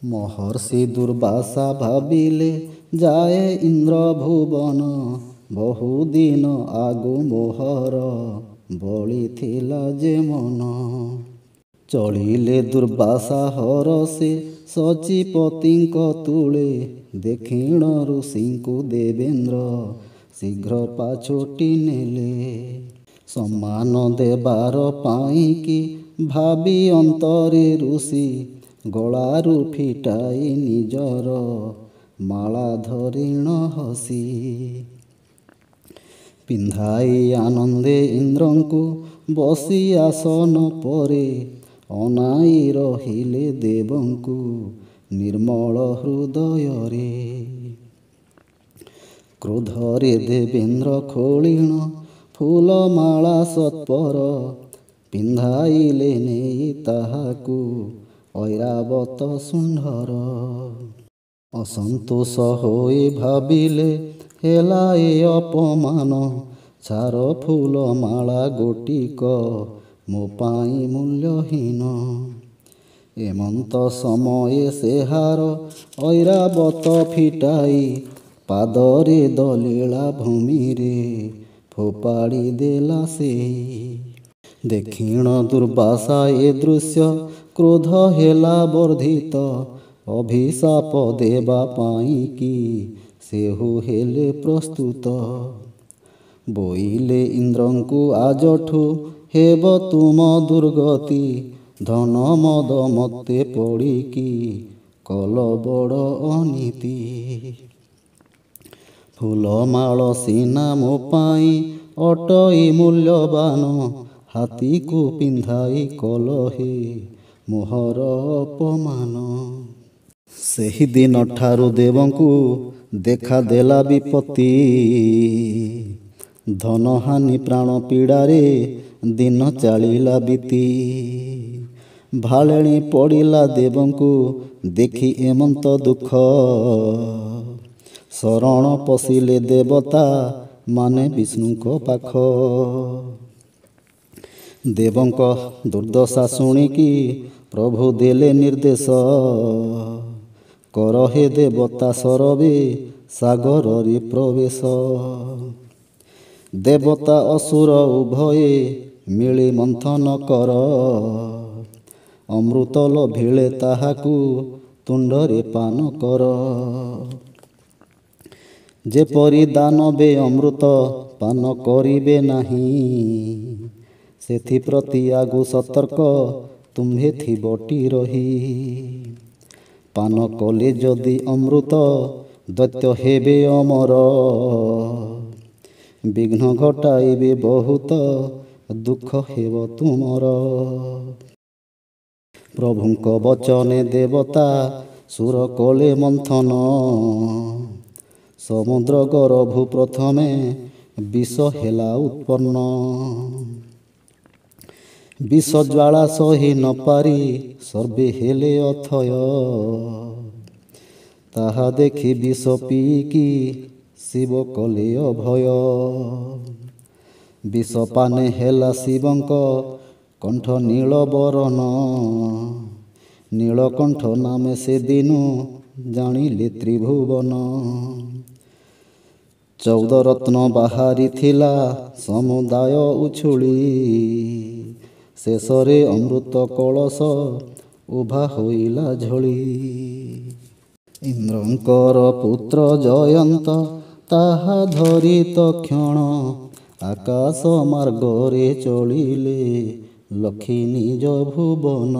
ମହର୍ଷି ଦୁର୍ବାସା ଭାବିଲେ ଯାଏ ଇନ୍ଦ୍ର ଭୁବନ, ବହୁଦିନ ଆଗୁ ମୋହର ବଳିଥିଲା ଯେ ମନ। ଚଳିଲେ ଦୁର୍ବାସା ହରଷେ ସଚିପତିଙ୍କ ତୂଳେ, ଦକ୍ଷିଣ ଋଷିଙ୍କୁ ଦେବେନ୍ଦ୍ର ଶୀଘ୍ର ପାଛୋଟି ନେଲେ। ସମ୍ମାନ ଦେବାର ପାଇଁକି ଭାବି ଅନ୍ତରେ ଋଷି, ଗଳାରୁ ଫିଟାଇ ନିଜର ମାଳା ଧରିଣ ହସି। ପିନ୍ଧାଇ ଆନନ୍ଦେ ଇନ୍ଦ୍ରଙ୍କୁ ବସି ଆସନ ପରେ, ଅନାଇ ରହିଲେ ଦେବଙ୍କୁ ନିର୍ମଳ ହୃଦୟରେ। କ୍ରୋଧରେ ଦେବେନ୍ଦ୍ର ଖୋଳିଣ ଫୁଲମାଳା ସତ୍ପର, ପିନ୍ଧାଇଲେ ନେଇ ତାହାକୁ ଐରାବତ ଶୁଣ୍ଢର। ଅସନ୍ତୋଷ ହୋଇ ଭାବିଲେ ହେଲା ଏ ଅପମାନ, ଛାର ଫୁଲମାଳା ଗୋଟିକ ମୋ ପାଇଁ ମୂଲ୍ୟହୀନ। ଏମନ୍ତ ସମୟେ ସେ ହାର ଐରାବତ ଫିଟାଇ, ପାଦରେ ଦଳିଳା ଭୂମିରେ ଫୋପାଡ଼ି ଦେଲା ସେଇ। ଦକ୍ଷିଣ ଦୁର୍ବାସା ଏ ଦୃଶ୍ୟ କ୍ରୋଧ ହେଲା ବର୍ଦ୍ଧିତ, ଅଭିଶାପ ଦେବା ପାଇଁକି ସେହୁ ହେଲେ ପ୍ରସ୍ତୁତ। ବୋଇଲେ ଇନ୍ଦ୍ରଙ୍କୁ ଆଜଠୁ ହେବ ତୁମ ଦୁର୍ଗତି, ଧନ ମଦ ମତେ ପଡ଼ିକି କଲ ବଡ଼ ଅନୀତି। ଫୁଲମାଳ ସିନା ମୋ ପାଇଁ ଅଟଇ ମୂଲ୍ୟବାନ, ହାତୀକୁ ପିନ୍ଧାଇ କଲ ହେ ମୋହର ଅପମାନ। ସେହିଦିନ ଠାରୁ ଦେବଙ୍କୁ ଦେଖାଦେଲା ବିପତ୍ତି, ଧନହାନି ପ୍ରାଣ ପୀଡ଼ାରେ ଦିନ ଚାଳିଲା ବିତି। ଭାଳେଣି ପଡ଼ିଲା ଦେବଙ୍କୁ ଦେଖି ଏମନ୍ତ ଦୁଃଖ, ଶରଣ ପଶିଲେ ଦେବତା ମାନେ ବିଷ୍ଣୁଙ୍କ ପାଖ। ଦେବଙ୍କ ଦୁର୍ଦ୍ଦଶା ଶୁଣିକି ପ୍ରଭୁ ଦେଲେ ନିର୍ଦ୍ଦେଶ, କର ହେ ଦେବତା ସରବେ ସାଗରରେ ପ୍ରବେଶ। ଦେବତା ଅସୁର ଉଭୟେ ମିଳି ମନ୍ଥନ କର, ଅମୃତ ଲୋଭିଳେ ତାହାକୁ ତୁଣ୍ଡରେ ପାନ କର। ଯେପରି ଦାନବେ ଅମୃତ ପାନ କରିବେ ନାହିଁ, ସେଥିପ୍ରତି ଆଗୁ ସତର୍କ ତୁମ୍ଭେ ଥିବଟି ରହି। ପାନ କଲେ ଯଦି ଅମୃତ ଦୈତ୍ୟ ହେବେ ଅମର, ବିଘ୍ନ ଘଟାଇବେ ବହୁତ ଦୁଃଖ ହେବ ତୁମର। ପ୍ରଭୁଙ୍କ ବଚନେ ଦେବତା ସୁର କଲେ ମନ୍ଥନ, ସମୁଦ୍ର ଗର୍ଭରୁ ପ୍ରଥମେ ବିଷ ହେଲା ଉତ୍ପନ୍ନ। ବିଷ ଜ୍ୱାଳା ସହି ନ ପାରି ସର୍ବେ ହେଲେ ଅଥୟ, ତାହା ଦେଖି ବିଷ ପିଇକି ଶିବ କଲେ ଅଭୟ। ବିଷ ପାନେ ହେଲା ଶିବଙ୍କ କଣ୍ଠ ନୀଳ ବରନ, ନୀଳକଣ୍ଠ ନାମେ ସେଦିନୁ ଜାଣିଲେ ତ୍ରିଭୁବନ। 14 ରତ୍ନ ବାହାରିଥିଲା ସମୁଦାୟ ଉଛୁଳି, ଶେଷରେ ଅମୃତ କଳସ ଉଭା ହୋଇଲା ଝଳି। ଇନ୍ଦ୍ରଙ୍କର ପୁତ୍ର ଜୟନ୍ତ ତାହା ଧରି ତକ୍ଷଣ, ଆକାଶ ମାର୍ଗରେ ଚଳିଲେ ଲକ୍ଷ୍ମୀ ନିଜ ଭୁବନ।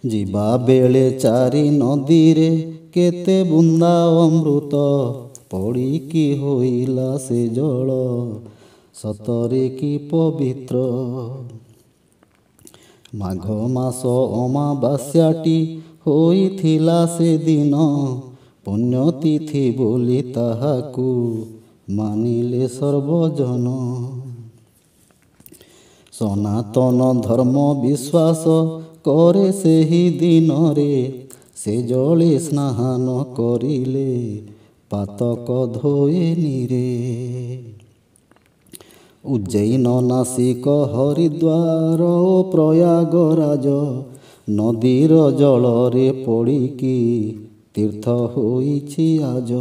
ଯିବା ବେଳେ ଚାରି ନଦୀରେ କେତେ ବୁନ୍ଦା ଅମୃତ, ପଡ଼ିକି ହୋଇଲା ସେ ଜଳ ସତରେ କି ପବିତ୍ର। ମାଘ ମାସ ଅମାବାସ୍ୟାଟି ହୋଇଥିଲା ସେଦିନ, ପୁଣ୍ୟତିଥି ବୋଲି ତାହାକୁ ମାନିଲେ ସର୍ବଜନ। ସନାତନ ଧର୍ମ ବିଶ୍ୱାସ କରେ ସେହି ଦିନରେ, ସେ ଜଳେ ସ୍ନାନ କରିଲେ ପାତକ ଧୋଏନିରେ। ଉଜ୍ଜୈନ ନାସିକ ହରିଦ୍ୱାର ଓ ପ୍ରୟାଗରାଜ, ନଦୀର ଜଳରେ ପଡ଼ିକି ତୀର୍ଥ ହୋଇଛି ଆଜ।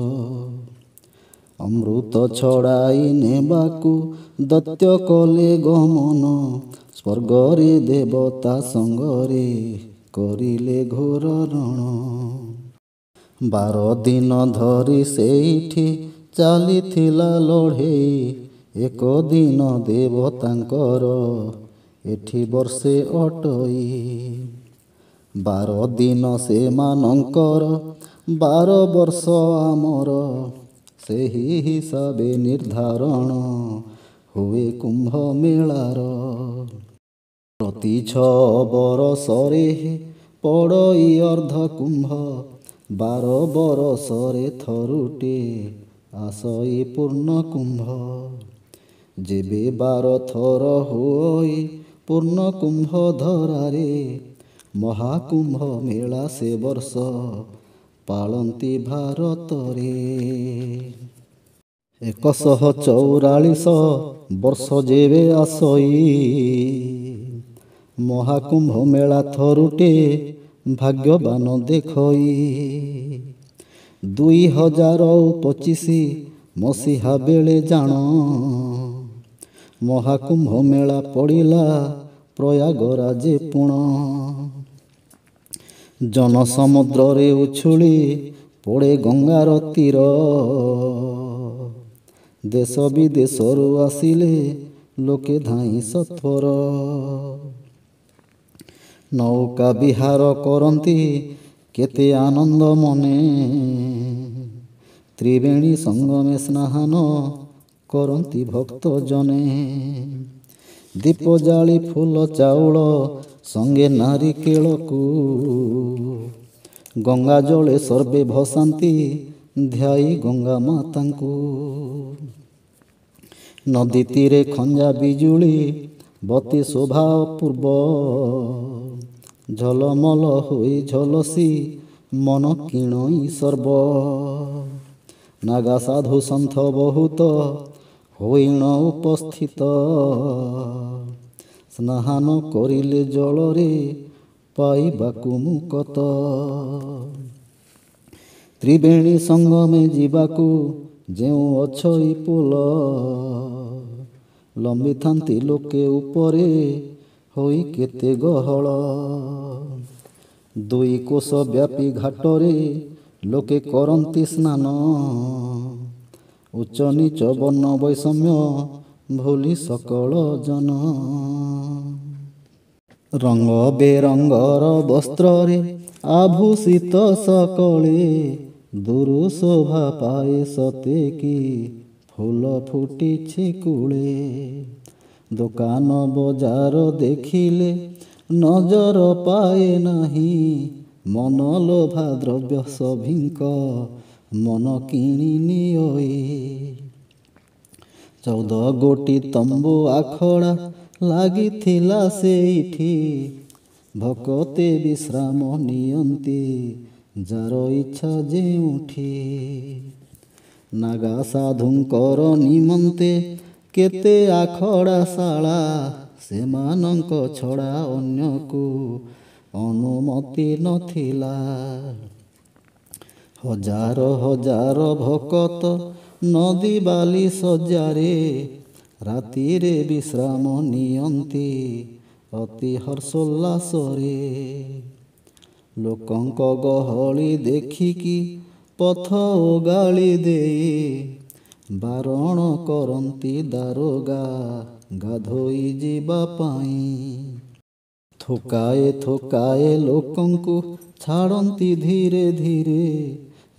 ଅମୃତ ଛଡ଼ାଇ ନେବାକୁ ଦୈତ୍ୟ କଲେ ଗମନ, ସ୍ୱର୍ଗରେ ଦେବତା ସଙ୍ଗରେ କରିଲେ ଘୋର ରଣ। 12 ଦିନ ଧରି ସେଇଠି ଚାଲିଥିଲା ଲଢ଼େଇ, ଏକ ଦିନ ଦେବତାଙ୍କର ଏଠି ବର୍ଷେ ଅଟଇ। 12 ଦିନ ସେମାନଙ୍କର, 12 ବର୍ଷ ଆମର, ସେହି ହିସାବେ ନିର୍ଦ୍ଧାରଣ ହୁଏ କୁମ୍ଭ ମେଳାର। ପ୍ରତି 6 ବରଷରେ ପଡ଼ଇ ଅର୍ଦ୍ଧ କୁମ୍ଭ, 12 ବରଷରେ ଥରୁଟେ ଆସଇ ପୂର୍ଣ୍ଣ କୁମ୍ଭ। ଯେବେ 12 ଥର ହୋଇ ପୂର୍ଣ୍ଣ କୁମ୍ଭ ଧରାରେ, ମହାକୁମ୍ଭ ମେଳା ସେ ବର୍ଷ ପାଳନ୍ତି ଭାରତରେ। 144 ବର୍ଷ ଯେବେ ଆସଇ, ମହାକୁମ୍ଭ ମେଳା ଥରୁଟେ ଭାଗ୍ୟବାନ ଦେଖଇ। 2025 ମସିହା ବେଳେ ଜାଣ, ମହାକୁମ୍ଭ ମେଳା ପଡ଼ିଲା ପ୍ରୟାଗରାଜେ ପୁଣ। ଜନସମୁଦ୍ରରେ ଉଛୁଳି ପଡ଼େ ଗଙ୍ଗାର ତୀର, ଦେଶ ବିଦେଶରୁ ଆସିଲେ ଲୋକେ ଧାଇଁ ସତ୍ୱର। ନୌକା ବିହାର କରନ୍ତି କେତେ ଆନନ୍ଦ ମନେ, ତ୍ରିବେଣୀ ସଙ୍ଗମେ ସ୍ନାନ କରନ୍ତି ଭକ୍ତ ଜନେ। ଦୀପ ଜାଳି ଫୁଲ ଚାଉଳ ସଙ୍ଗେ ନାରିକେଳକୁ, ଗଙ୍ଗା ଜଳେ ସର୍ବେ ଭସାନ୍ତି ଧ୍ୟାଇ ଗଙ୍ଗା ମାତାଙ୍କୁ। ନଦୀ ତୀରେ ଖଞ୍ଜା ବିଜୁଳି ବତି ଶୋଭା ଅପୂର୍ବ, ଝଲମଲ ହୋଇ ଝଲସି ମନ କିଣଇ ସର୍ବ। ନାଗା ସାଧୁ ସନ୍ଥ ବହୁତ ହୋଇଣ ଉପସ୍ଥିତ, ସ୍ନାନ କରିଲେ ଜଳରେ ପାଇବାକୁ ମୁକତ। ତ୍ରିବେଣୀ ସଙ୍ଗମେ ଯିବାକୁ ଯେଉଁ ଅଛଇ ପୋଲ, ଲମ୍ବିଥାନ୍ତି ଲୋକେ ଉପରେ ହୋଇ କେତେ ଗହଳ। 2 କୋଶ ବ୍ୟାପୀ ଘାଟରେ ଲୋକେ କରନ୍ତି ସ୍ନାନ, ଉଚ୍ଚ ନୀଚ ବର୍ଣ୍ଣ ବୈଷମ୍ୟ ଭୁଲି ସକଳ ଜନ। ରଙ୍ଗ ବେରଙ୍ଗର ବସ୍ତ୍ରରେ ଆଭୂଷିତ ସକଳେ, ଦୁରୁ ଶୋଭା ପାଏ ସତେ କି ଫୁଲ ଫୁଟିଛି କୂଳେ। ଦୋକାନ ବଜାର ଦେଖିଲେ ନଜର ପାଏ ନାହିଁ, ମନଲୋଭା ଦ୍ରବ୍ୟ ସଭିଙ୍କ ମନ କିଣି ନିଅଇ। 14 ଗୋଟି ତମ୍ବୁ ଆଖଡ଼ା ଲାଗିଥିଲା ସେଇଠି, ଭକତେ ବିଶ୍ରାମ ନିଅନ୍ତି ଯାର ଇଚ୍ଛା ଯେଉଁଠି। ନାଗା ସାଧୁଙ୍କର ନିମନ୍ତେ କେତେ ଆଖଡ଼ା ଶାଳା, ସେମାନଙ୍କ ଛଡ଼ା ଅନ୍ୟକୁ ଅନୁମତି ନଥିଲା। ହଜାର ହଜାର ଭକତ ନଦୀ ବାଲି ଶଯ୍ୟାରେ, ରାତିରେ ବିଶ୍ରାମ ନିଅନ୍ତି ଅତି ହର୍ଷୋଲ୍ଲାସରେ। ଲୋକଙ୍କ ଗହଳି ଦେଖିକି ପଥ ଓଗାଳି ଦେଇ, ବାରଣ କରନ୍ତି ଦାରୋଗା ଗାଧୋଇ ଯିବା ପାଇଁ। ଥୋକାଏ ଥୋକାଏ ଲୋକଙ୍କୁ ଛାଡ଼ନ୍ତି ଧୀରେ ଧୀରେ,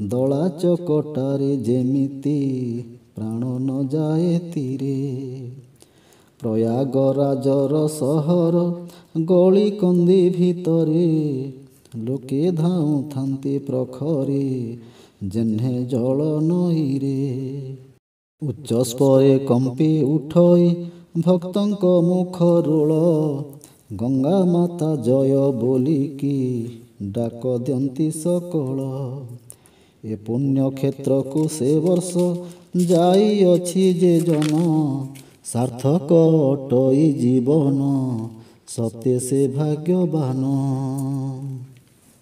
ଦଳା ଚକଟାରେ ଯେମିତି ପ୍ରାଣ ନ ଯାଏ ତୀରେ। ପ୍ରୟାଗରାଜର ସହର ଗଳି କନ୍ଦି ଭିତରେ, ଲୋକେ ଧାଉଁଥାନ୍ତି ପ୍ରଖରେ ଯେହ୍ନେ ଜଳ ନଈରେ। ଉଚ୍ଚ ସ୍ୱରେ କମ୍ପି ଉଠଇ ଭକ୍ତଙ୍କ ମୁଖ ରୋଳ, ଗଙ୍ଗା ମାତା ଜୟ ବୋଲିକି ଡାକ ଦିଅନ୍ତି ସକଳ। ଏ ପୁଣ୍ୟକ୍ଷେତ୍ରକୁ ସେ ବର୍ଷ ଯାଇଅଛି ଯେ ଜନ, ସାର୍ଥକ ଅଟଇ ଜୀବନ ସତେ ସେ ଭାଗ୍ୟବାନ।